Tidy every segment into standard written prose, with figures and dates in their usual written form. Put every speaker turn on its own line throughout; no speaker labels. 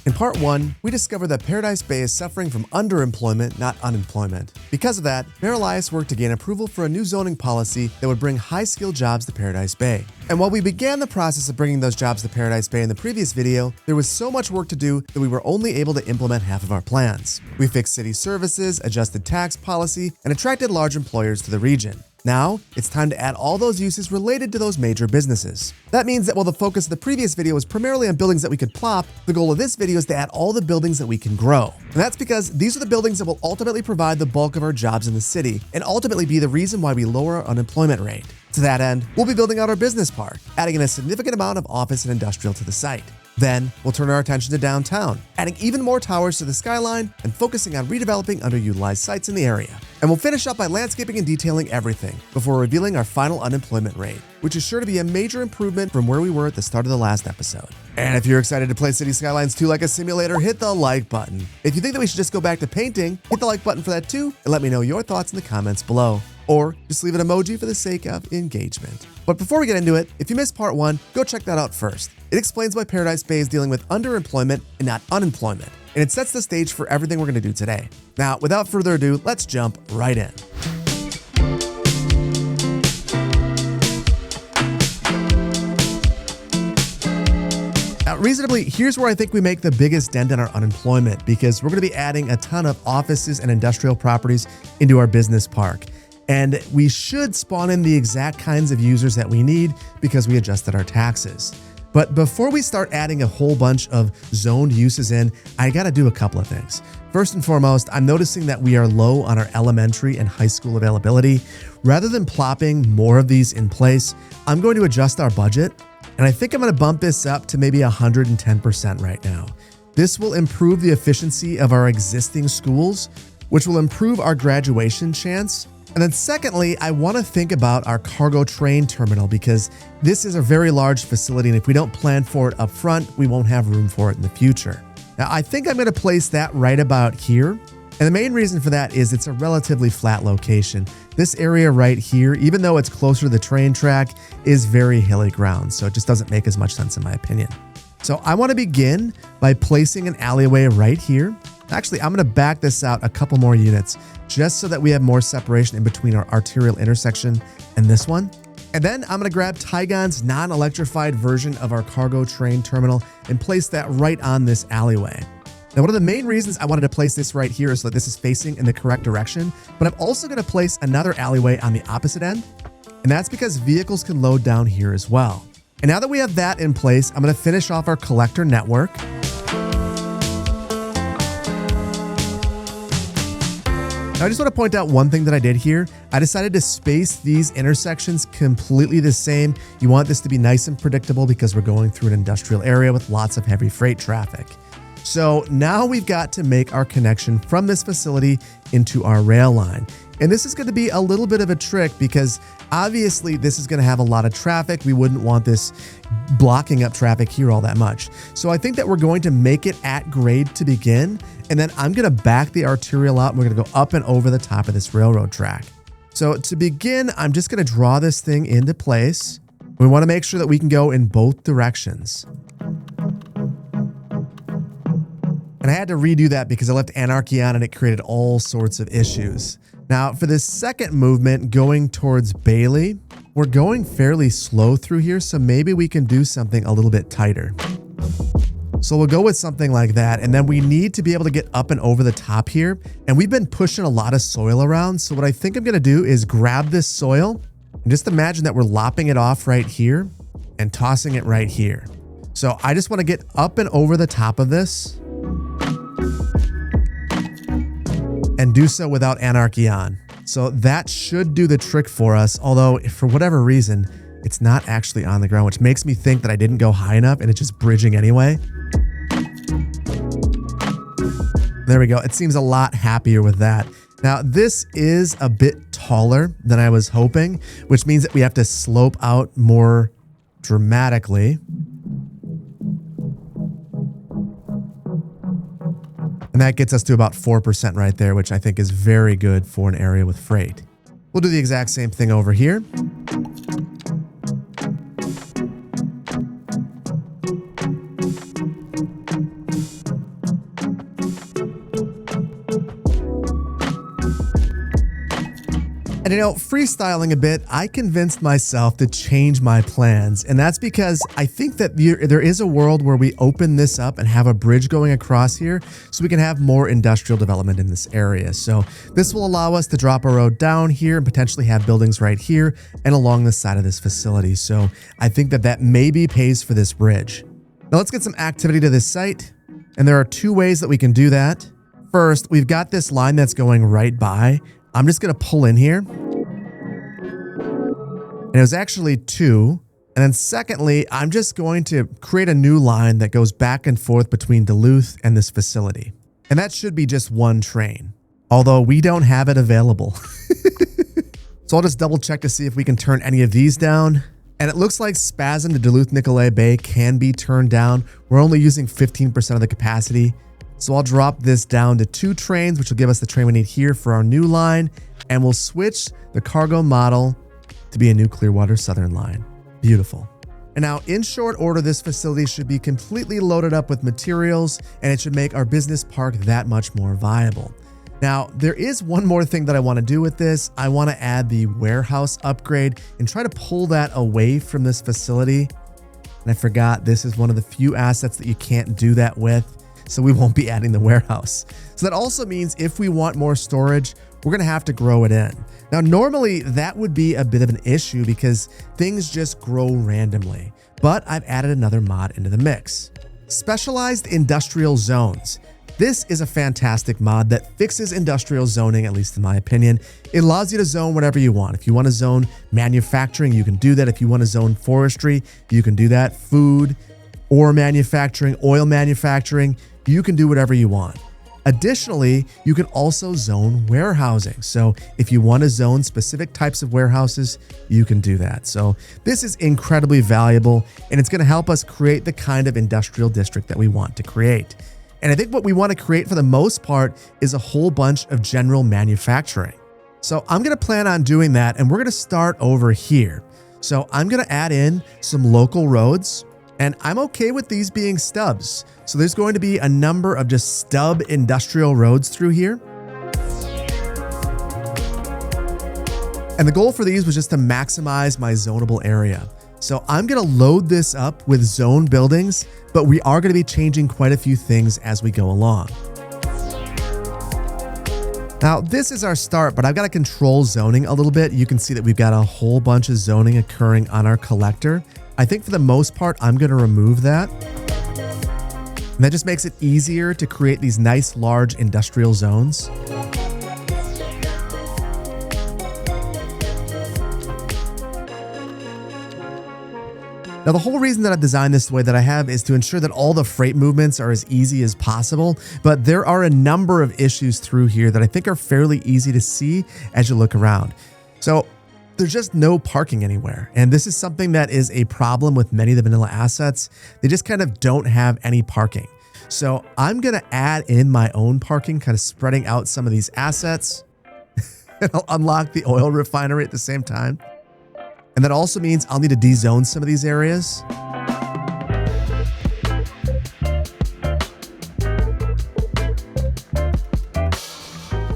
In part 1, we discovered that Paradise Bay is suffering from underemployment, not unemployment. Because of that, Mayor Elias worked to gain approval for a new zoning policy that would bring high-skilled jobs to Paradise Bay. And while we began the process of bringing those jobs to Paradise Bay in the previous video, there was so much work to do that we were only able to implement half of our plans. We fixed city services, adjusted tax policy, and attracted large employers to the region. Now, it's time to add all those uses related to those major businesses. That means that while the focus of the previous video was primarily on buildings that we could plop, the goal of this video is to add all the buildings that we can grow. And that's because these are the buildings that will ultimately provide the bulk of our jobs in the city and ultimately be the reason why we lower our unemployment rate. To that end, we'll be building out our business park, adding in a significant amount of office and industrial to the site. Then, we'll turn our attention to downtown, adding even more towers to the skyline and focusing on redeveloping underutilized sites in the area. And we'll finish up by landscaping and detailing everything before revealing our final unemployment rate, which is sure to be a major improvement from where we were at the start of the last episode. And if you're excited to play City Skylines 2 like a simulator, hit the like button. If you think that we should just go back to painting, hit the like button for that too, and let me know your thoughts in the comments below. Or just leave an emoji for the sake of engagement. But before we get into it, if you missed part 1, go check that out first. It explains why Paradise Bay is dealing with underemployment and not unemployment, and it sets the stage for everything we're going to do today. Now, without further ado, let's jump right in. Now, reasonably, here's where I think we make the biggest dent in our unemployment, because we're going to be adding a ton of offices and industrial properties into our business park. And we should spawn in the exact kinds of users that we need because we adjusted our taxes. But before we start adding a whole bunch of zoned uses in, I gotta do a couple of things. First and foremost, I'm noticing that we are low on our elementary and high school availability. Rather than plopping more of these in place, I'm going to adjust our budget. And I think I'm gonna bump this up to maybe 110% right now. This will improve the efficiency of our existing schools, which will improve our graduation chance. And then secondly, I want to think about our cargo train terminal because this is a very large facility, and if we don't plan for it up front, we won't have room for it in the future. Now, I think I'm going to place that right about here. And the main reason for that is it's a relatively flat location. This area right here, even though it's closer to the train track, is very hilly ground, so it just doesn't make as much sense in my opinion. So I want to begin by placing an alleyway right here. Actually, I'm going to back this out a couple more units just so that we have more separation in between our arterial intersection and this one. And then I'm going to grab Tygon's non-electrified version of our cargo train terminal and place that right on this alleyway. Now, one of the main reasons I wanted to place this right here is so that this is facing in the correct direction, but I'm also going to place another alleyway on the opposite end, and that's because vehicles can load down here as well. And now that we have that in place, I'm going to finish off our collector network. Now, I just want to point out one thing that I did here. I decided to space these intersections completely the same. You want this to be nice and predictable because we're going through an industrial area with lots of heavy freight traffic. So now we've got to make our connection from this facility into our rail line. And this is going to be a little bit of a trick because obviously this is going to have a lot of traffic. We wouldn't want this blocking up traffic here all that much. So I think that we're going to make it at grade to begin. And then I'm going to back the arterial out and we're going to go up and over the top of this railroad track. So to begin, I'm just going to draw this thing into place. We want to make sure that we can go in both directions. And I had to redo that because I left anarchy on and it created all sorts of issues. Now, for this second movement going towards Bailey, we're going fairly slow through here, so maybe we can do something a little bit tighter. So we'll go with something like that, and then we need to be able to get up and over the top here, and we've been pushing a lot of soil around, so what I think I'm going to do is grab this soil, and just imagine that we're lopping it off right here and tossing it right here. So I just want to get up and over the top of this, and do so without anarchy on. So that should do the trick for us, although for whatever reason, it's not actually on the ground, which makes me think that I didn't go high enough and it's just bridging anyway. There we go. It seems a lot happier with that. Now, this is a bit taller than I was hoping, which means that we have to slope out more dramatically. And that gets us to about 4% right there, which I think is very good for an area with freight. We'll do the exact same thing over here. And freestyling a bit, I convinced myself to change my plans. And that's because I think that there is a world where we open this up and have a bridge going across here so we can have more industrial development in this area. So this will allow us to drop a road down here and potentially have buildings right here and along the side of this facility. So I think that maybe pays for this bridge. Now let's get some activity to this site. And there are two ways that we can do that. First, we've got this line that's going right by. I'm just going to pull in here. And it was actually 2. And then secondly, I'm just going to create a new line that goes back and forth between Duluth and this facility. And that should be just 1 train, although we don't have it available. So I'll just double check to see if we can turn any of these down. And it looks like Spasm to Duluth Nicolet Bay can be turned down. We're only using 15% of the capacity. So I'll drop this down to 2 trains, which will give us the train we need here for our new line. And we'll switch the cargo model to be a new Clearwater Southern line. Beautiful. And now in short order, this facility should be completely loaded up with materials and it should make our business park that much more viable. Now, there is one more thing that I want to do with this. I want to add the warehouse upgrade and try to pull that away from this facility. And I forgot this is one of the few assets that you can't do that with. So we won't be adding the warehouse. So that also means if we want more storage, we're going to have to grow it in. Now, normally that would be a bit of an issue because things just grow randomly, but I've added another mod into the mix. Specialized industrial zones. This is a fantastic mod that fixes industrial zoning, at least in my opinion. It allows you to zone whatever you want. If you want to zone manufacturing, you can do that. If you want to zone forestry, you can do that. Food, ore manufacturing, oil manufacturing, you can do whatever you want. Additionally, you can also zone warehousing. So if you want to zone specific types of warehouses, you can do that. So this is incredibly valuable and it's going to help us create the kind of industrial district that we want to create. And I think what we want to create for the most part is a whole bunch of general manufacturing. So I'm going to plan on doing that and we're going to start over here. So I'm going to add in some local roads. And I'm okay with these being stubs. So there's going to be a number of just stub industrial roads through here. And the goal for these was just to maximize my zonable area. So I'm going to load this up with zone buildings, but we are going to be changing quite a few things as we go along. Now, this is our start, but I've got to control zoning a little bit. You can see that we've got a whole bunch of zoning occurring on our collector. I think for the most part, I'm going to remove that. And that just makes it easier to create these nice, large industrial zones. Now, the whole reason that I've designed this the way that I have is to ensure that all the freight movements are as easy as possible, but there are a number of issues through here that I think are fairly easy to see as you look around. So there's just no parking anywhere. And this is something that is a problem with many of the vanilla assets. They just kind of don't have any parking. So I'm going to add in my own parking, kind of spreading out some of these assets. And I'll unlock the oil refinery at the same time. And that also means I'll need to dezone some of these areas.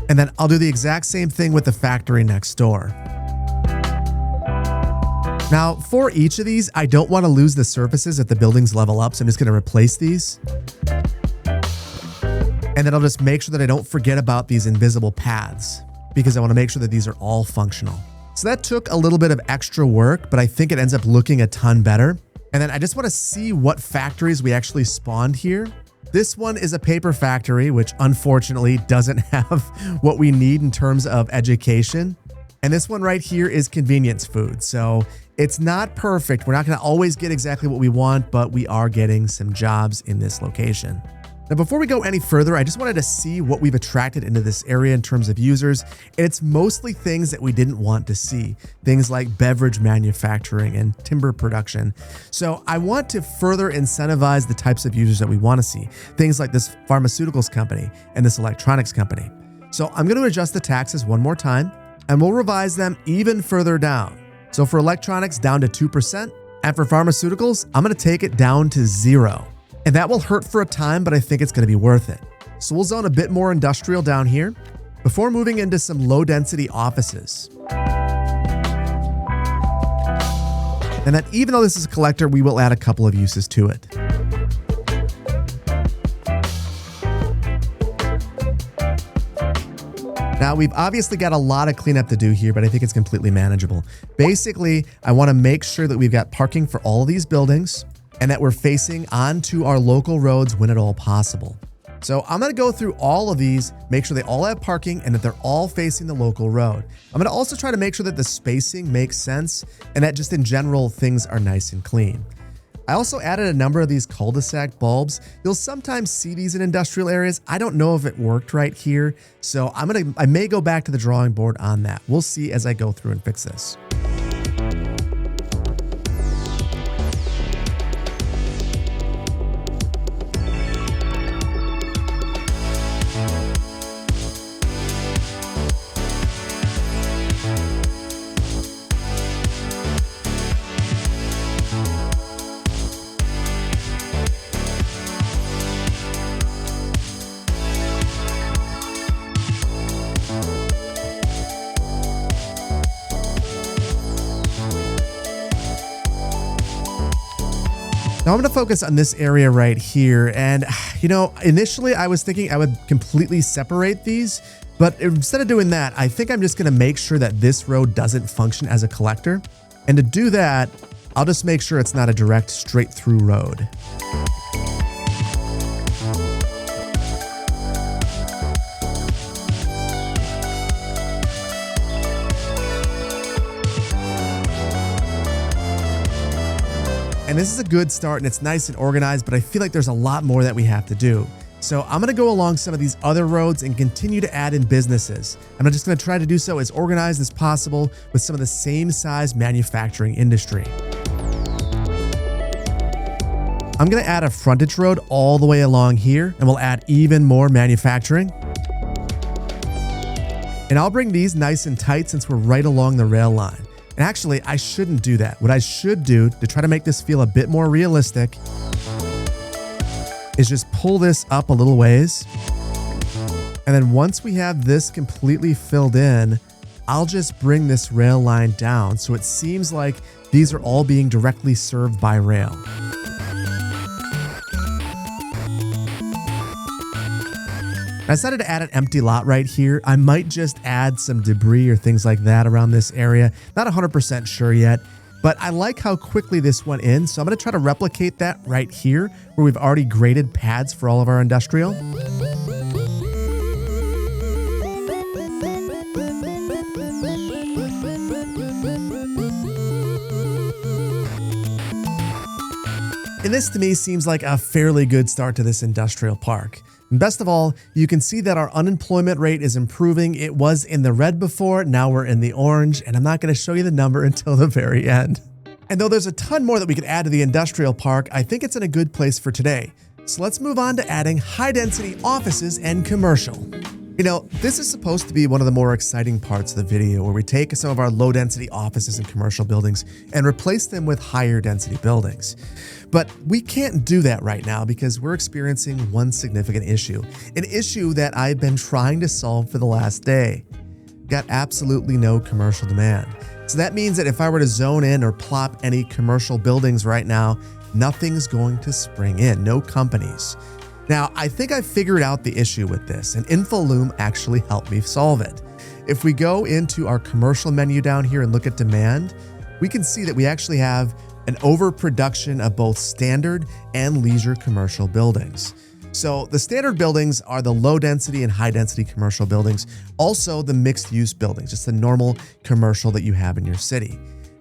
And then I'll do the exact same thing with the factory next door. Now, for each of these, I don't want to lose the surfaces if the buildings level up, so I'm just going to replace these. And then I'll just make sure that I don't forget about these invisible paths because I want to make sure that these are all functional. So that took a little bit of extra work, but I think it ends up looking a ton better. And then I just want to see what factories we actually spawned here. This one is a paper factory, which unfortunately doesn't have what we need in terms of education. And this one right here is convenience food. So it's not perfect. We're not going to always get exactly what we want, but we are getting some jobs in this location. Now, before we go any further, I just wanted to see what we've attracted into this area in terms of users. And it's mostly things that we didn't want to see. Things like beverage manufacturing and timber production. So I want to further incentivize the types of users that we want to see. Things like this pharmaceuticals company and this electronics company. So I'm going to adjust the taxes one more time and we'll revise them even further down. So for electronics down to 2%, and for pharmaceuticals, I'm going to take it down to 0. And that will hurt for a time, but I think it's going to be worth it. So we'll zone a bit more industrial down here before moving into some low density offices. And then even though this is a collector, we will add a couple of uses to it. Now, we've obviously got a lot of cleanup to do here, but I think it's completely manageable. Basically, I want to make sure that we've got parking for all of these buildings and that we're facing onto our local roads when at all possible. So I'm going to go through all of these, make sure they all have parking and that they're all facing the local road. I'm going to also try to make sure that the spacing makes sense and that just in general, things are nice and clean. I also added a number of these cul-de-sac bulbs. You'll sometimes see these in industrial areas. I don't know if it worked right here, so I may go back to the drawing board on that. We'll see as I go through and fix this. Now I'm going to focus on this area right here. And, initially I was thinking I would completely separate these, but instead of doing that, I think I'm just going to make sure that this road doesn't function as a collector. And to do that, I'll just make sure it's not a direct straight through road. And this is a good start and it's nice and organized, but I feel like there's a lot more that we have to do. So I'm going to go along some of these other roads and continue to add in businesses. I'm just going to try to do so as organized as possible with some of the same size manufacturing industry. I'm going to add a frontage road all the way along here and we'll add even more manufacturing. And I'll bring these nice and tight since we're right along the rail line. And actually, I shouldn't do that. What I should do to try to make this feel a bit more realistic is just pull this up a little ways. And then once we have this completely filled in, I'll just bring this rail line down so it seems like these are all being directly served by rail. I decided to add an empty lot right here. I might just add some debris or things like that around this area. Not 100% sure yet, but I like how quickly this went in. So I'm going to try to replicate that right here where we've already graded pads for all of our industrial. And this to me seems like a fairly good start to this industrial park. And best of all, you can see that our unemployment rate is improving. It was in the red before, now we're in the orange, and I'm not going to show you the number until the very end. And though there's a ton more that we could add to the industrial park, I think it's in a good place for today. So let's move on to adding high-density offices and commercial. This is supposed to be one of the more exciting parts of the video where we take some of our low-density offices and commercial buildings and replace them with higher-density buildings. But we can't do that right now because we're experiencing one significant issue, an issue that I've been trying to solve for the last day. Got absolutely no commercial demand. So that means that if I were to zone in or plop any commercial buildings right now, nothing's going to spring in, no companies. Now, I think I figured out the issue with this, and InfoLoom actually helped me solve it. If we go into our commercial menu down here and look at demand, we can see that we actually have an overproduction of both standard and leisure commercial buildings. So the standard buildings are the low density and high density commercial buildings, also the mixed use buildings, just the normal commercial that you have in your city.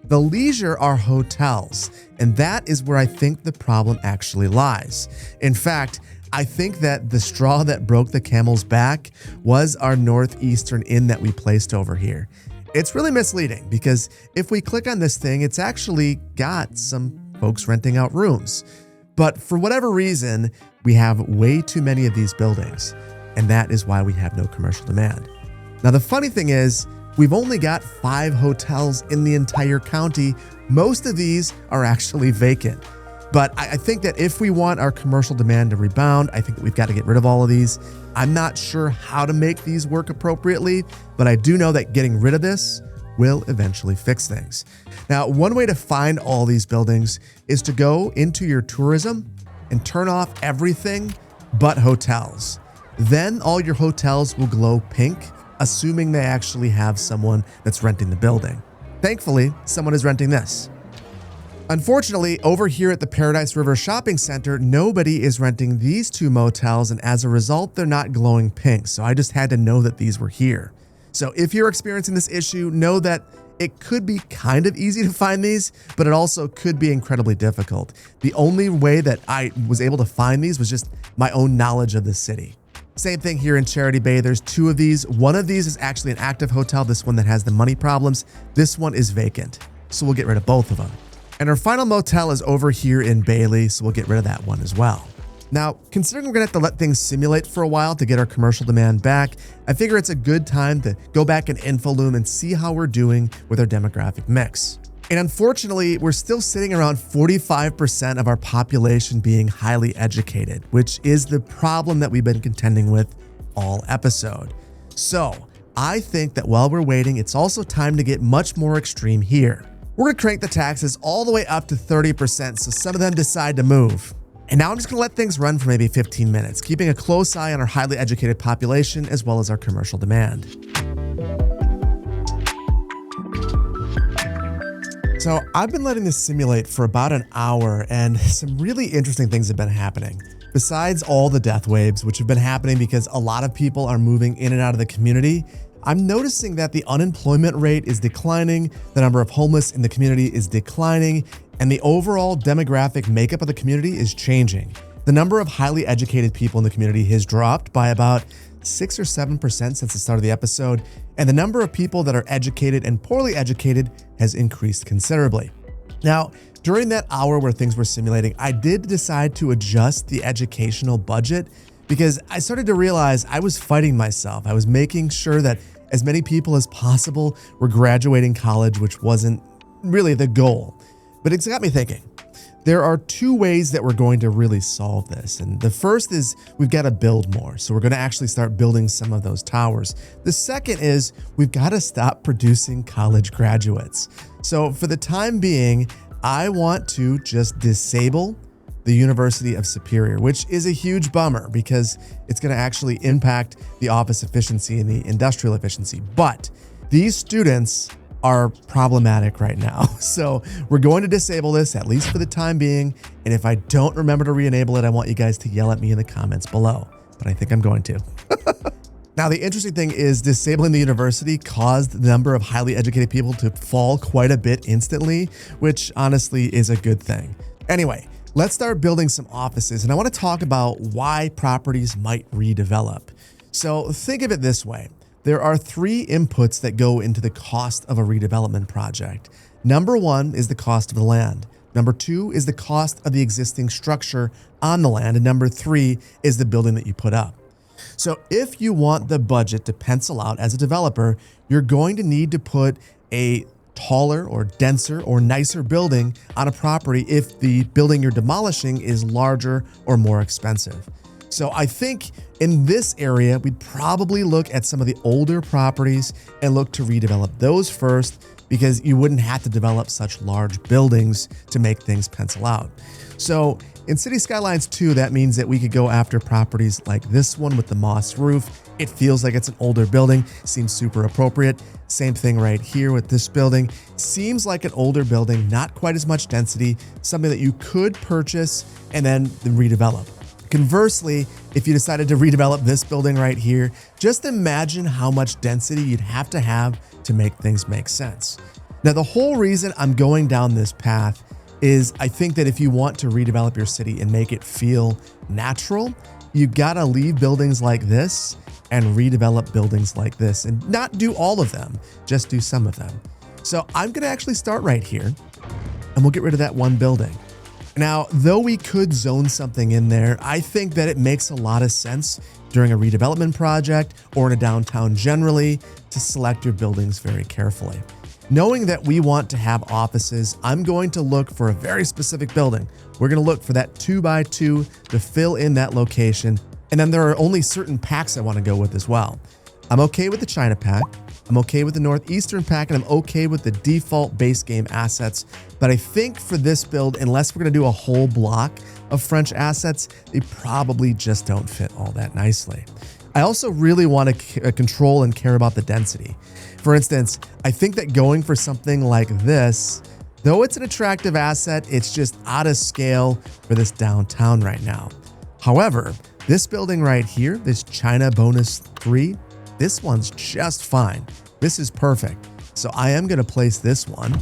The leisure are hotels, and that is where I think the problem actually lies. In fact, I think that the straw that broke the camel's back was our Northeastern Inn that we placed over here. It's really misleading because if we click on this thing, it's actually got some folks renting out rooms. But for whatever reason, we have way too many of these buildings, and that is why we have no commercial demand. Now, the funny thing is, we've only got 5 hotels in the entire county. Most of these are actually vacant. But I think that if we want our commercial demand to rebound, I think that we've got to get rid of all of these. I'm not sure how to make these work appropriately, but I do know that getting rid of this will eventually fix things. Now, one way to find all these buildings is to go into your tourism and turn off everything but hotels. Then all your hotels will glow pink, assuming they actually have someone that's renting the building. Thankfully, someone is renting this. Unfortunately, over here at the Paradise River Shopping Center, nobody is renting these two motels, and as a result, they're not glowing pink. So I just had to know that these were here. So if you're experiencing this issue, know that it could be kind of easy to find these, but it also could be incredibly difficult. The only way that I was able to find these was just my own knowledge of the city. Same thing here in Charity Bay. There's two of these. One of these is actually an active hotel, this one that has the money problems. This one is vacant. So we'll get rid of both of them. And our final motel is over here in Bailey, so we'll get rid of that one as well. Now, considering we're gonna have to let things simulate for a while to get our commercial demand back, I figure it's a good time to go back in InfoLoom and see how we're doing with our demographic mix. And unfortunately, we're still sitting around 45% of our population being highly educated, which is the problem that we've been contending with all episode. So I think that while we're waiting, it's also time to get much more extreme here. We're gonna crank the taxes all the way up to 30%, so some of them decide to move. And now I'm just gonna let things run for maybe 15 minutes, keeping a close eye on our highly educated population as well as our commercial demand. So I've been letting this simulate for about an hour, and some really interesting things have been happening. Besides all the death waves, which have been happening because a lot of people are moving in and out of the community, I'm noticing that the unemployment rate is declining, the number of homeless in the community is declining, and the overall demographic makeup of the community is changing. The number of highly educated people in the community has dropped by about 6 or 7% since the start of the episode, and the number of people that are educated and poorly educated has increased considerably. Now, during that hour where things were simulating, I did decide to adjust the educational budget because I started to realize I was fighting myself. I was making sure that as many people as possible were graduating college, which wasn't really the goal. But it's got me thinking. There are two ways that we're going to really solve this. And the first is we've got to build more. So we're going to actually start building some of those towers. The second is we've got to stop producing college graduates. So for the time being, I want to just disable the University of Superior, which is a huge bummer because it's going to actually impact the office efficiency and the industrial efficiency. But these students are problematic right now. So we're going to disable this, at least for the time being. And if I don't remember to re-enable it, I want you guys to yell at me in the comments below, but I think I'm going to. Now, the interesting thing is disabling the university caused the number of highly educated people to fall quite a bit instantly, which honestly is a good thing. Anyway, let's start building some offices. And I want to talk about why properties might redevelop. So think of it this way. There are three inputs that go into the cost of a redevelopment project. Number one is the cost of the land. Number two is the cost of the existing structure on the land. And number three is the building that you put up. So if you want the budget to pencil out as a developer, you're going to need to put a taller or denser or nicer building on a property if the building you're demolishing is larger or more expensive. So I think in this area, we'd probably look at some of the older properties and look to redevelop those first because you wouldn't have to develop such large buildings to make things pencil out. So in City Skylines 2, that means that we could go after properties like this one with the moss roof. It feels like it's an older building, seems super appropriate. Same thing right here with this building. Seems like an older building, not quite as much density, something that you could purchase and then redevelop. Conversely, if you decided to redevelop this building right here, just imagine how much density you'd have to make things make sense. Now, the whole reason I'm going down this path is I think that if you want to redevelop your city and make it feel natural, you gotta leave buildings like this and redevelop buildings like this and not do all of them, just do some of them. So I'm gonna actually start right here and we'll get rid of that one building. Now, though we could zone something in there, I think that it makes a lot of sense during a redevelopment project or in a downtown generally to select your buildings very carefully. Knowing that we want to have offices, I'm going to look for a very specific building. We're going to look for that 2x2 to fill in that location. And then there are only certain packs I want to go with as well. I'm okay with the China pack. I'm okay with the Northeastern pack, and I'm okay with the default base game assets. But I think for this build, unless we're going to do a whole block of French assets, they probably just don't fit all that nicely. I also really want to control and care about the density. For instance, I think that going for something like this, though it's an attractive asset, it's just out of scale for this downtown right now. However, this building right here, this China bonus 3, this one's just fine. This is perfect. So I am going to place this one.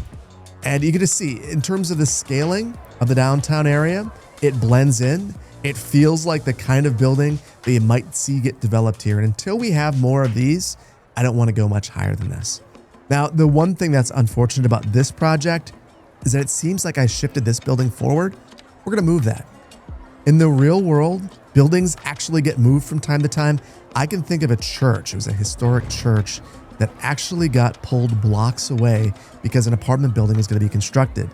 And you get to see, in terms of the scaling of the downtown area, it blends in. It feels like the kind of building that you might see get developed here. And until we have more of these, I don't want to go much higher than this. Now, the one thing that's unfortunate about this project is that it seems like I shifted this building forward. We're going to move that. In the real world, buildings actually get moved from time to time. I can think of a church. It was a historic church that actually got pulled blocks away because an apartment building was going to be constructed.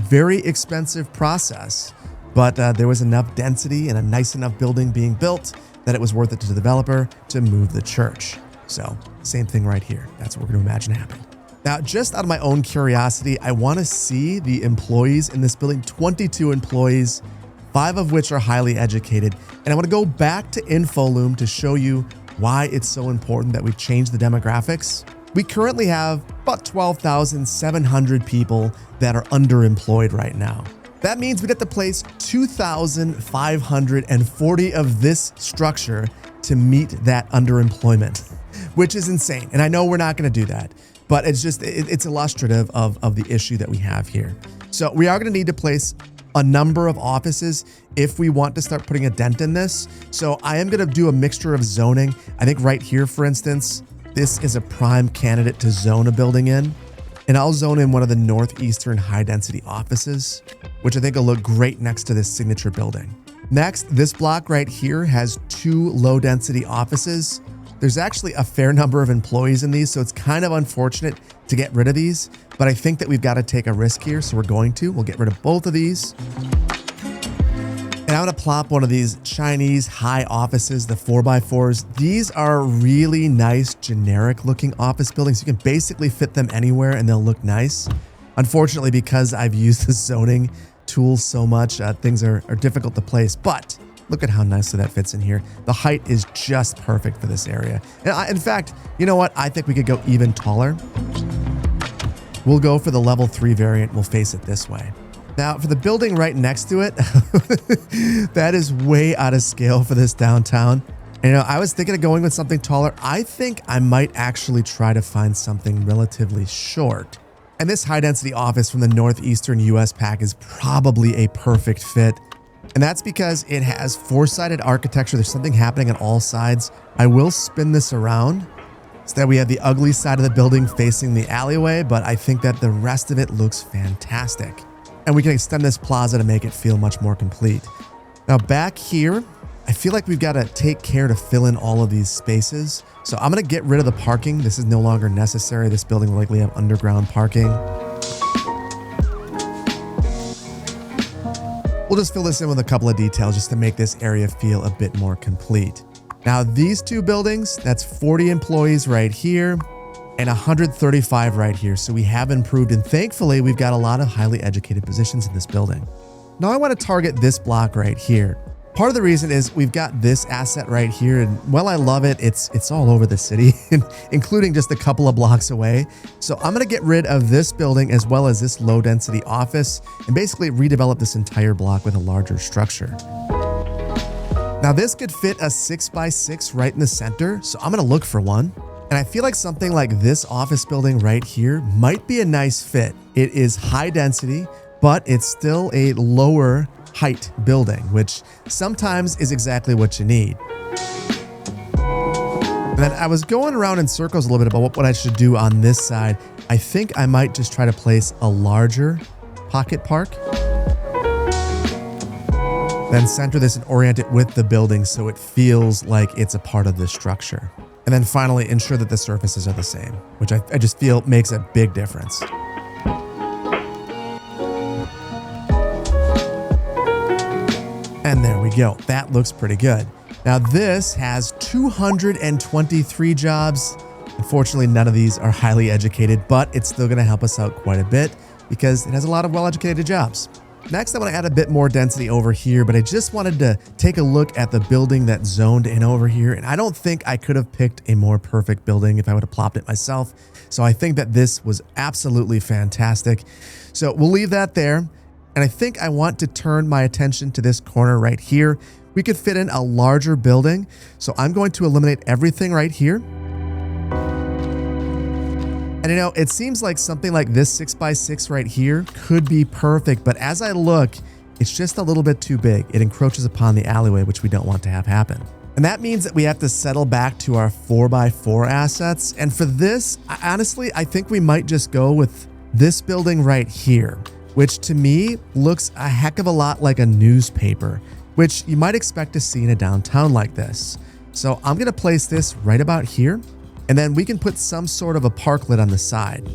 Very expensive process, but there was enough density and a nice enough building being built that it was worth it to the developer to move the church. So same thing right here. That's what we're going to imagine happening. Now, just out of my own curiosity, I want to see the employees in this building, 22 employees, 5 of which are highly educated. And I want to go back to InfoLoom to show you why it's so important that we change the demographics. We currently have about 12,700 people that are underemployed right now. That means we'd have to place 2,540 of this structure to meet that underemployment, which is insane. And I know we're not going to do that, but it's illustrative of the issue that we have here. So we are going to need to place a number of offices if we want to start putting a dent in this. So I am going to do a mixture of zoning. I think right here, for instance, this is a prime candidate to zone a building in. And I'll zone in one of the northeastern high density offices, which I think will look great next to this signature building. Next, this block right here has 2 low density offices. There's actually a fair number of employees in these, so it's kind of unfortunate to get rid of these, but I think that we've got to take a risk here, so we're going to. We'll get rid of both of these. And I'm going to plop one of these Chinese high offices, the 4x4s. These are really nice, generic looking office buildings. You can basically fit them anywhere and they'll look nice. Unfortunately, because I've used the zoning tools so much, things are difficult to place, but look at how nicely that fits in here. The height is just perfect for this area. And in fact, you know what? I think we could go even taller. We'll go for the level 3 variant. We'll face it this way. Now, for the building right next to it, that is way out of scale for this downtown. And, I was thinking of going with something taller. I think I might actually try to find something relatively short. And this high density office from the northeastern US pack is probably a perfect fit. And that's because it has 4-sided architecture. There's something happening on all sides. I will spin this around so that we have the ugly side of the building facing the alleyway, but I think that the rest of it looks fantastic. And we can extend this plaza to make it feel much more complete. Now back here, I feel like we've got to take care to fill in all of these spaces. So I'm going to get rid of the parking. This is no longer necessary. This building will likely have underground parking. We'll just fill this in with a couple of details just to make this area feel a bit more complete. Now these 2 buildings, that's 40 employees right here and 135 right here. So we have improved, and thankfully we've got a lot of highly educated positions in this building. Now I want to target this block right here. Part of the reason is we've got this asset right here, and while I love it, it's all over the city, including just a couple of blocks away. So I'm going to get rid of this building as well as this low density office and basically redevelop this entire block with a larger structure. Now this could fit a 6x6 right in the center, so I'm going to look for one. And I feel like something like this office building right here might be a nice fit. It is high density, but it's still a lower height building, which sometimes is exactly what you need. And then I was going around in circles a little bit about what I should do on this side. I think I might just try to place a larger pocket park. Then center this and orient it with the building so it feels like it's a part of the structure. And then finally ensure that the surfaces are the same, which I just feel makes a big difference. And there we go. That looks pretty good. Now this has 223 jobs. Unfortunately, none of these are highly educated, but it's still going to help us out quite a bit because it has a lot of well-educated jobs. Next, I want to add a bit more density over here, but I just wanted to take a look at the building that's zoned in over here. And I don't think I could have picked a more perfect building if I would have plopped it myself. So I think that this was absolutely fantastic. So we'll leave that there. And I think I want to turn my attention to this corner right here. We could fit in a larger building. So I'm going to eliminate everything right here. And you know, it seems like something like this 6x6 right here could be perfect, but as I look, it's just a little bit too big. It encroaches upon the alleyway, which we don't want to have happen. And that means that we have to settle back to our 4x4 assets. And for this, honestly, I think we might just go with this building right here, which to me looks a heck of a lot like a newspaper, which you might expect to see in a downtown like this. So I'm going to place this right about here. And then we can put some sort of a parklet on the side.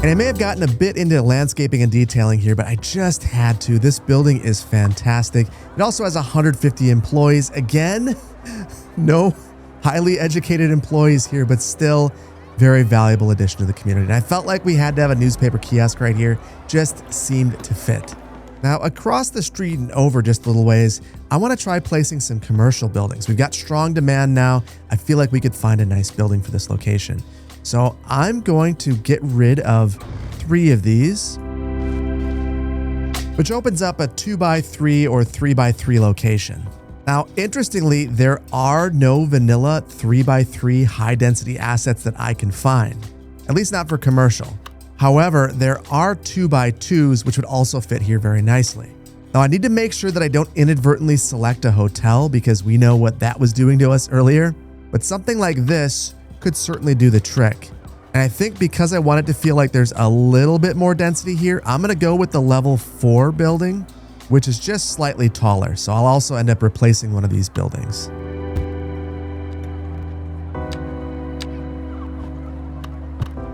And I may have gotten a bit into landscaping and detailing here, but I just had to. This building is fantastic. It also has 150 employees. Again, no highly educated employees here, but still very valuable addition to the community. And I felt like we had to have a newspaper kiosk right here. Just seemed to fit. Now, across the street and over just a little ways, I want to try placing some commercial buildings. We've got strong demand now. I feel like we could find a nice building for this location. So I'm going to get rid of 3 of these, which opens up a 2x3 or 3x3 location. Now, interestingly, there are no vanilla 3x3 high density assets that I can find, at least not for commercial. However, there are 2x2s, which would also fit here very nicely. Now, I need to make sure that I don't inadvertently select a hotel because we know what that was doing to us earlier, but something like this could certainly do the trick. And I think because I want it to feel like there's a little bit more density here, I'm going to go with the level 4 building, which is just slightly taller. So I'll also end up replacing one of these buildings.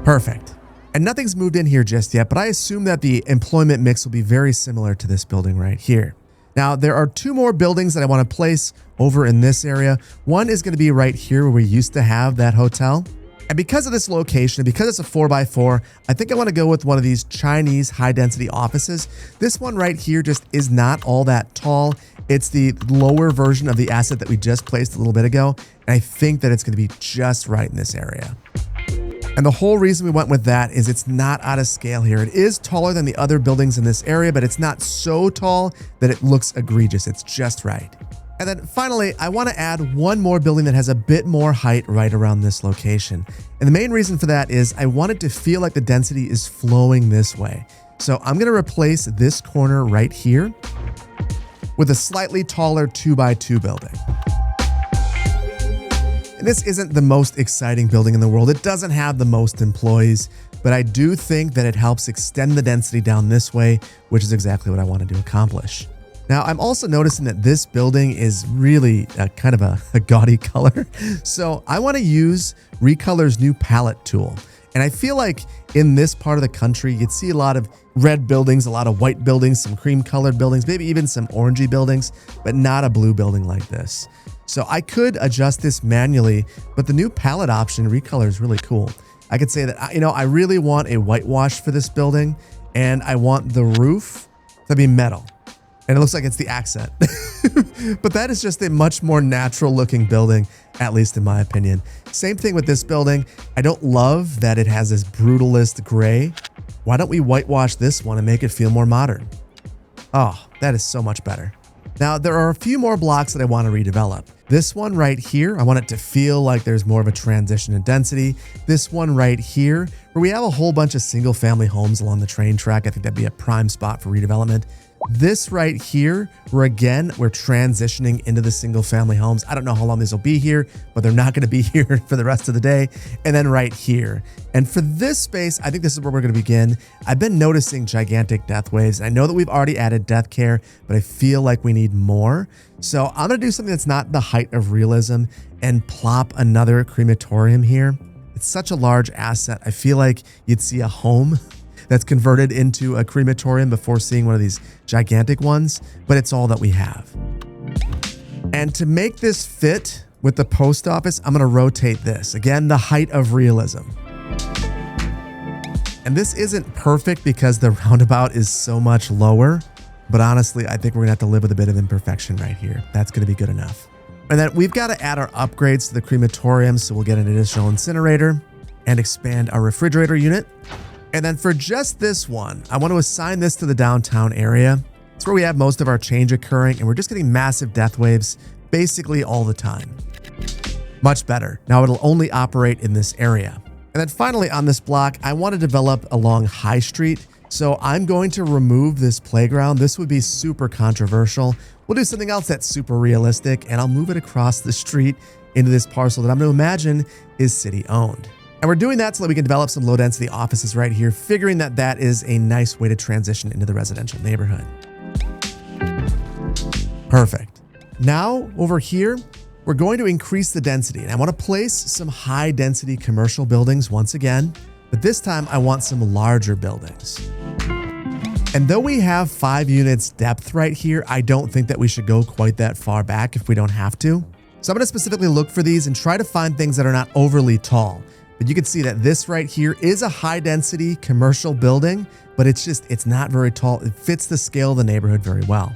Perfect. And nothing's moved in here just yet, but I assume that the employment mix will be very similar to this building right here. Now, there are 2 more buildings that I want to place over in this area. One is going to be right here where we used to have that hotel. And because of this location, and because it's a 4x4, I think I want to go with one of these Chinese high-density offices. This one right here just is not all that tall. It's the lower version of the asset that we just placed a little bit ago. And I think that it's going to be just right in this area. And the whole reason we went with that is it's not out of scale here. It is taller than the other buildings in this area, but it's not so tall that it looks egregious. It's just right. And then finally, I want to add one more building that has a bit more height right around this location. And the main reason for that is I want it to feel like the density is flowing this way. So I'm going to replace this corner right here with a slightly taller 2x2 building. And this isn't the most exciting building in the world. It doesn't have the most employees, but I do think that it helps extend the density down this way, which is exactly what I wanted to accomplish. Now, I'm also noticing that this building is really kind of a gaudy color. So I want to use Recolor's new palette tool. And I feel like in this part of the country, you'd see a lot of red buildings, a lot of white buildings, some cream colored buildings, maybe even some orangey buildings, but not a blue building like this. So I could adjust this manually, but the new palette option, Recolor, is really cool. I could say that, you know, I really want a whitewash for this building, and I want the roof to be metal. And it looks like it's the accent. But that is just a much more natural looking building, at least in my opinion. Same thing with this building. I don't love that it has this brutalist gray. Why don't we whitewash this one and make it feel more modern? Oh, that is so much better. Now, there are a few more blocks that I want to redevelop. This one right here, I want it to feel like there's more of a transition in density. This one right here, where we have a whole bunch of single family homes along the train track, I think that'd be a prime spot for redevelopment. This right here, where again, we're transitioning into the single family homes. I don't know how long these will be here, but they're not going to be here for the rest of the day. And then right here. And for this space, I think this is where we're going to begin. I've been noticing gigantic death waves. I know that we've already added death care, but I feel like we need more. So I'm going to do something that's not the height of realism and plop another crematorium here. It's such a large asset. I feel like you'd see a home that's converted into a crematorium before seeing one of these gigantic ones, but it's all that we have. And to make this fit with the post office, I'm going to rotate this. Again, the height of realism. And this isn't perfect because the roundabout is so much lower, but honestly, I think we're gonna have to live with a bit of imperfection right here. That's gonna be good enough. And then we've got to add our upgrades to the crematorium, so we'll get an additional incinerator and expand our refrigerator unit. And then for just this one, I want to assign this to the downtown area. It's where we have most of our change occurring, and we're just getting massive death waves basically all the time. Much better. Now it'll only operate in this area. And then finally on this block, I want to develop along High Street. So I'm going to remove this playground. This would be super controversial. We'll do something else that's super realistic, and I'll move it across the street into this parcel that I'm going to imagine is city owned. And we're doing that so that we can develop some low density offices right here, figuring that that is a nice way to transition into the residential neighborhood. Perfect. Now over here, we're going to increase the density, and I want to place some high density commercial buildings once again, but this time I want some larger buildings. And though we have 5 units depth right here, I don't think that we should go quite that far back if we don't have to. So I'm going to specifically look for these and try to find things that are not overly tall. But you can see that this right here is a high density commercial building, but it's not very tall. It fits the scale of the neighborhood very well.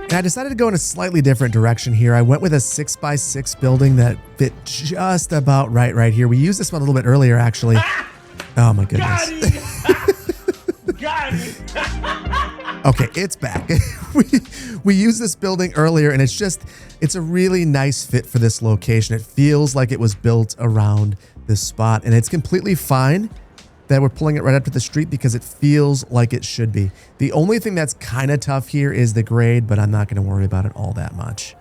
And I decided to go in a slightly different direction here. I went with a 6x6 building that fit just about right here. We used this one a little bit earlier, actually. Oh my goodness.
Got it.
Okay, it's back. we used this building earlier, and it's a really nice fit for this location. It feels like it was built around this spot, and it's completely fine that we're pulling it right up to the street because it feels like it should be. The only thing that's kind of tough here is the grade, but I'm not going to worry about it all that much.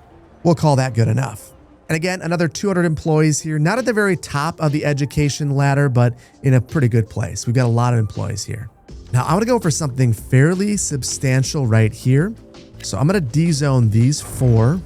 We'll call that good enough. And again, another 200 employees here, not at the very top of the education ladder, but in a pretty good place. We've got a lot of employees here. Now I want to go for something fairly substantial right here. So I'm going to D-zone these 4,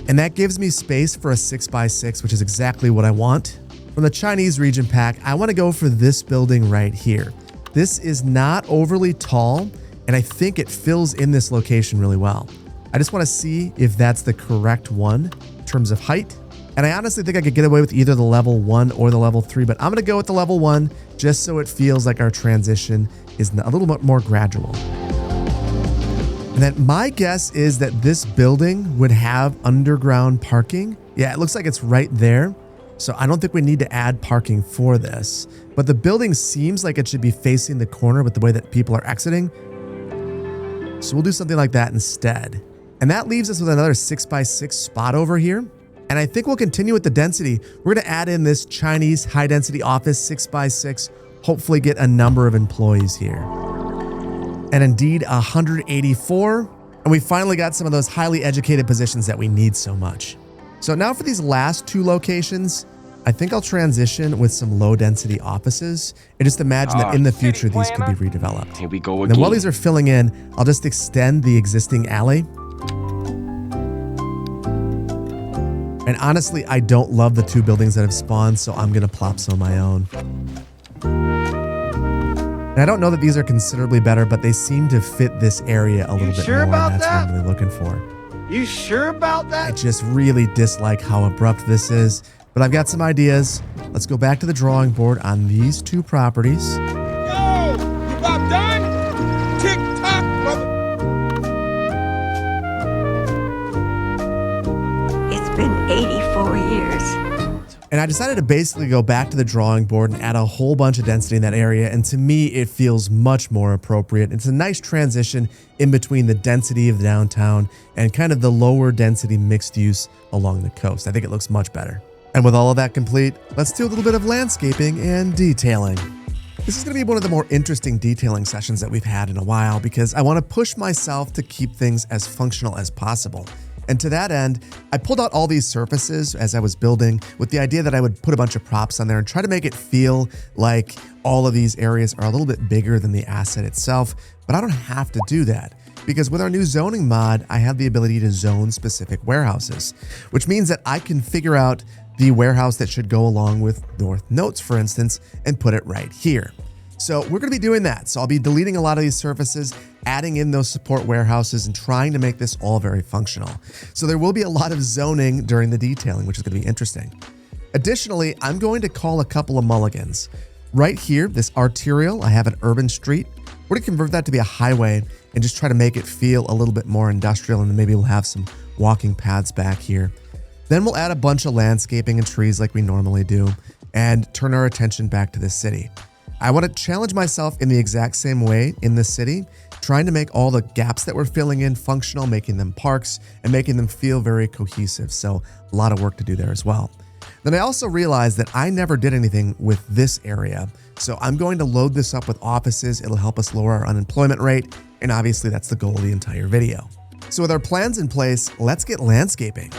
and that gives me space for a 6x6, which is exactly what I want. From the Chinese region pack, I want to go for this building right here. This is not overly tall, and I think it fills in this location really well. I just want to see if that's the correct one in terms of height. And I honestly think I could get away with either the level 1 or the level 3, but I'm going to go with the level 1 just so it feels like our transition is a little bit more gradual. And then my guess is that this building would have underground parking. Yeah, it looks like it's right there. So I don't think we need to add parking for this, but the building seems like it should be facing the corner with the way that people are exiting. So we'll do something like that instead. And that leaves us with another 6x6 spot over here. And I think we'll continue with the density. We're going to add in this Chinese high density office 6x6, hopefully get a number of employees here. And indeed 184. And we finally got some of those highly educated positions that we need so much. So now for these last 2 locations, I think I'll transition with some low density offices and just imagine that in the future, these could be redeveloped.
Here we go again.
And then while these are filling in, I'll just extend the existing alley. And honestly, I don't love the 2 buildings that have spawned, so I'm going to plop some of my own. And I don't know that these are considerably better, but they seem to fit this area a little bit more. And that's what I'm really looking for.
You sure about that?
I just really dislike how abrupt this is, but I've got some ideas. Let's go back to the drawing board on these 2 properties.
Yo, you about done? Tick tock, mother.
It's been 84 years.
And I decided to basically go back to the drawing board and add a whole bunch of density in that area. And to me, it feels much more appropriate. It's a nice transition in between the density of the downtown and kind of the lower density mixed use along the coast. I think it looks much better. And with all of that complete, let's do a little bit of landscaping and detailing. This is going to be one of the more interesting detailing sessions that we've had in a while because I want to push myself to keep things as functional as possible. And to that end, I pulled out all these surfaces as I was building with the idea that I would put a bunch of props on there and try to make it feel like all of these areas are a little bit bigger than the asset itself, but I don't have to do that. because with our new zoning mod, I have the ability to zone specific warehouses, which means that I can figure out the warehouse that should go along with North Notes, for instance, and put it right here. So we're going to be doing that. So I'll be deleting a lot of these surfaces, adding in those support warehouses, and trying to make this all very functional. So there will be a lot of zoning during the detailing, which is going to be interesting. Additionally, I'm going to call a couple of mulligans. Right here, this arterial, I have an urban street. We're going to convert that to be a highway and just try to make it feel a little bit more industrial, and then maybe we'll have some walking paths back here. Then we'll add a bunch of landscaping and trees like we normally do and turn our attention back to the city. I want to challenge myself in the exact same way in the city, trying to make all the gaps that we're filling in functional, making them parks and making them feel very cohesive. So a lot of work to do there as well. Then I also realized that I never did anything with this area. So I'm going to load this up with offices. It'll help us lower our unemployment rate. And obviously that's the goal of the entire video. So with our plans in place, let's get landscaping.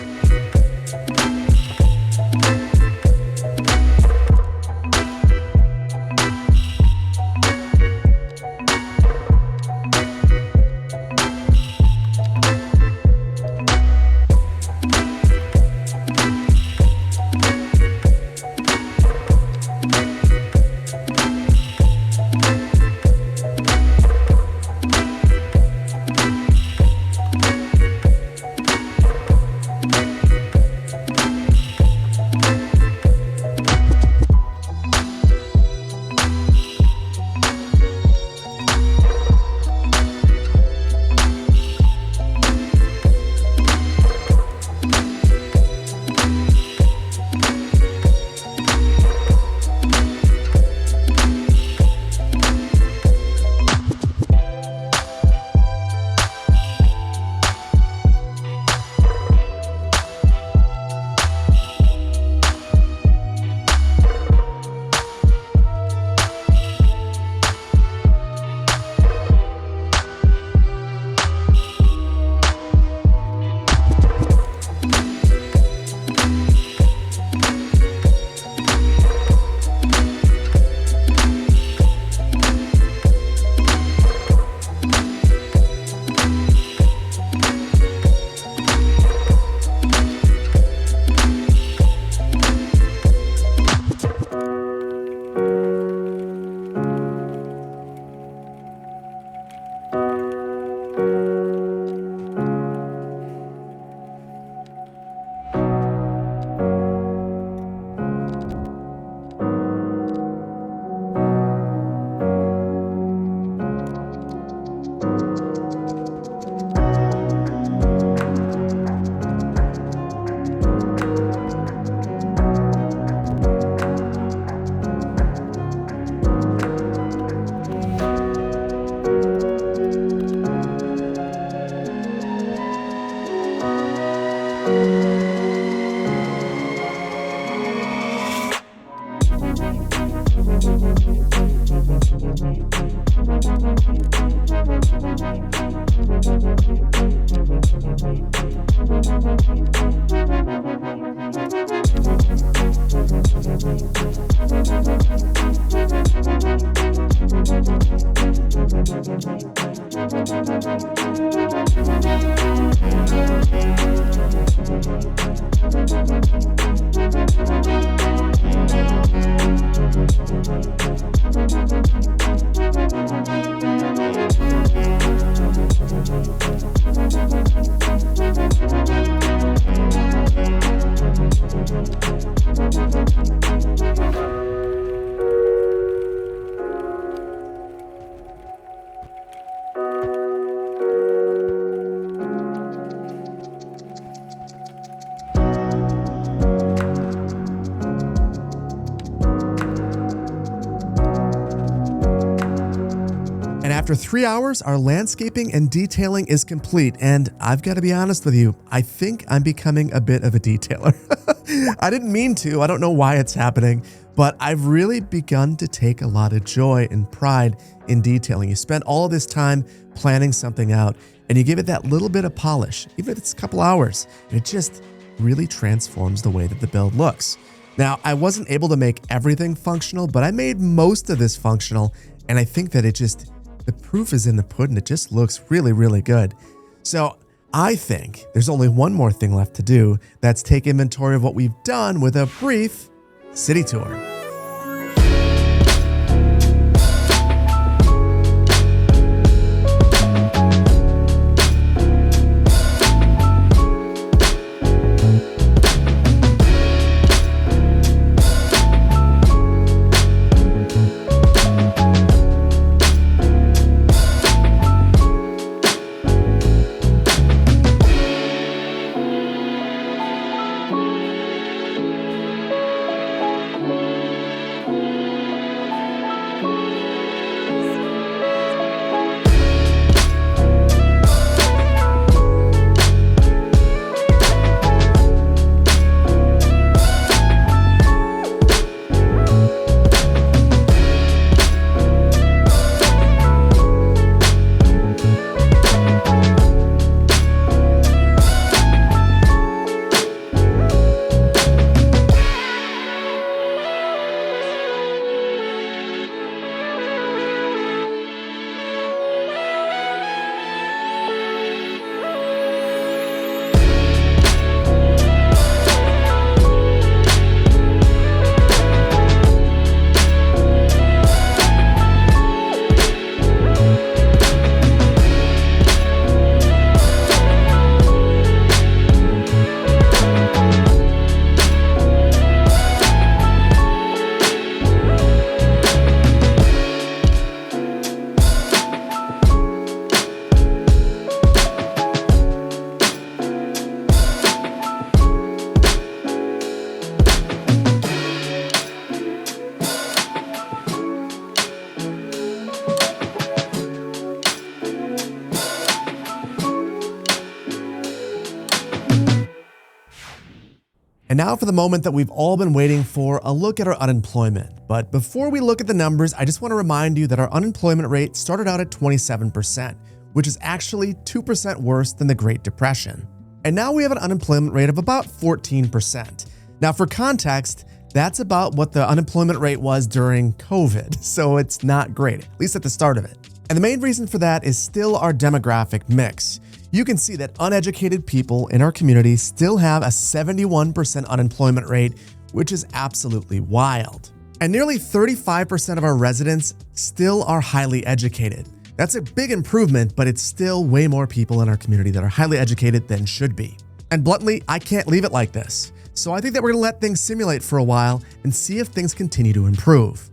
After 3 hours, our landscaping and detailing is complete, and I've got to be honest with you, I think I'm becoming a bit of a detailer. I didn't mean to, I don't know why it's happening, but I've really begun to take a lot of joy and pride in detailing. You spend all of this time planning something out, and you give it that little bit of polish, even if it's a couple hours, and it just really transforms the way that the build looks. Now, I wasn't able to make everything functional, but I made most of this functional, and I think that it just the proof is in the pudding. It just looks really, really good. So I think there's only one more thing left to do. That's take inventory of what we've done with a brief city tour. And now for the moment that we've all been waiting for, a look at our unemployment. But before we look at the numbers, I just want to remind you that our unemployment rate started out at 27%, which is actually 2% worse than the Great Depression. And now we have an unemployment rate of about 14%. Now for context, that's about what the unemployment rate was during COVID, so it's not great, at least at the start of it. And the main reason for that is still our demographic mix. You can see that uneducated people in our community still have a 71% unemployment rate, which is absolutely wild. And nearly 35% of our residents still are highly educated. That's a big improvement, but it's still way more people in our community that are highly educated than should be. And bluntly, I can't leave it like this. So I think that we're gonna let things simulate for a while and see if things continue to improve.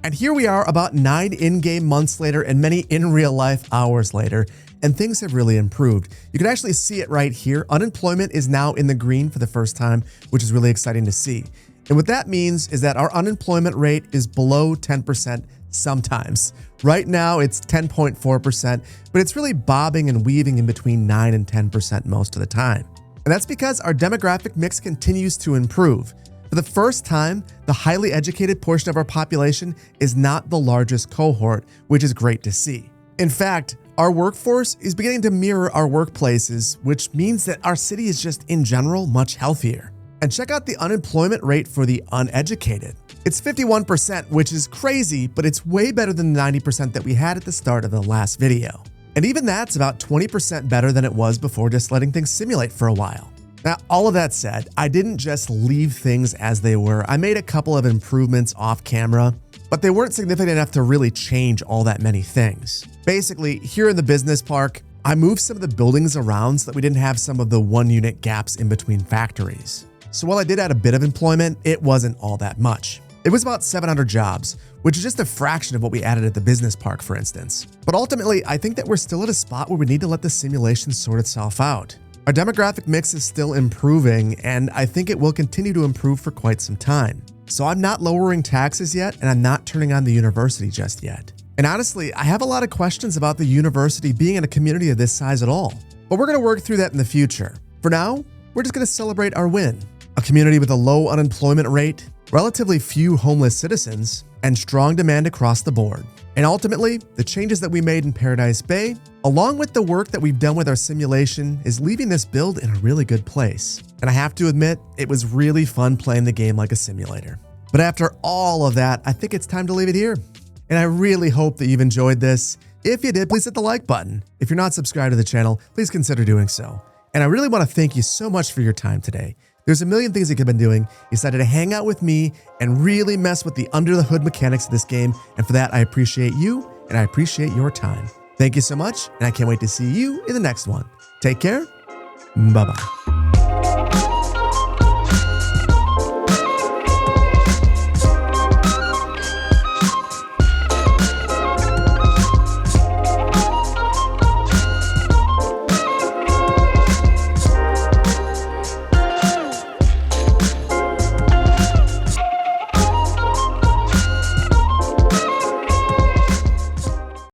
And here we are about 9 in-game months later and many in real life hours later, and things have really improved. You can actually see it right here. Unemployment is now in the green for the first time, which is really exciting to see. And what that means is that our unemployment rate is below 10% sometimes. Right now it's 10.4%, but it's really bobbing and weaving in between 9 and 10% most of the time. And that's because our demographic mix continues to improve. For the first time, the highly educated portion of our population is not the largest cohort, which is great to see. In fact, our workforce is beginning to mirror our workplaces, which means that our city is just in general much healthier. And check out the unemployment rate for the uneducated. It's 51%, which is crazy, but it's way better than the 90% that we had at the start of the last video. And even that's about 20% better than it was before just letting things simulate for a while. Now, all of that said, I didn't just leave things as they were. I made a couple of improvements off camera, but they weren't significant enough to really change all that many things. Basically, here in the business park, I moved some of the buildings around so that we didn't have some of the one-unit gaps in between factories. So while I did add a bit of employment, it wasn't all that much. It was about 700 jobs, which is just a fraction of what we added at the business park, for instance. But ultimately, I think that we're still at a spot where we need to let the simulation sort itself out. Our demographic mix is still improving, and I think it will continue to improve for quite some time. So I'm not lowering taxes yet, and I'm not turning on the university just yet. And honestly, I have a lot of questions about the university being in a community of this size at all. But we're gonna work through that in the future. For now, we're just gonna celebrate our win. A community with a low unemployment rate, relatively few homeless citizens, and strong demand across the board. And ultimately, the changes that we made in Paradise Bay, along with the work that we've done with our simulation, is leaving this build in a really good place. And I have to admit, it was really fun playing the game like a simulator. But after all of that, I think it's time to leave it here. And I really hope that you've enjoyed this. If you did, please hit the like button. If you're not subscribed to the channel, please consider doing so. And I really want to thank you so much for your time today. There's a million things you could have been doing. You decided to hang out with me and really mess with the under the hood mechanics of this game. And for that, I appreciate you and I appreciate your time. Thank you so much. And I can't wait to see you in the next one. Take care. Bye-bye.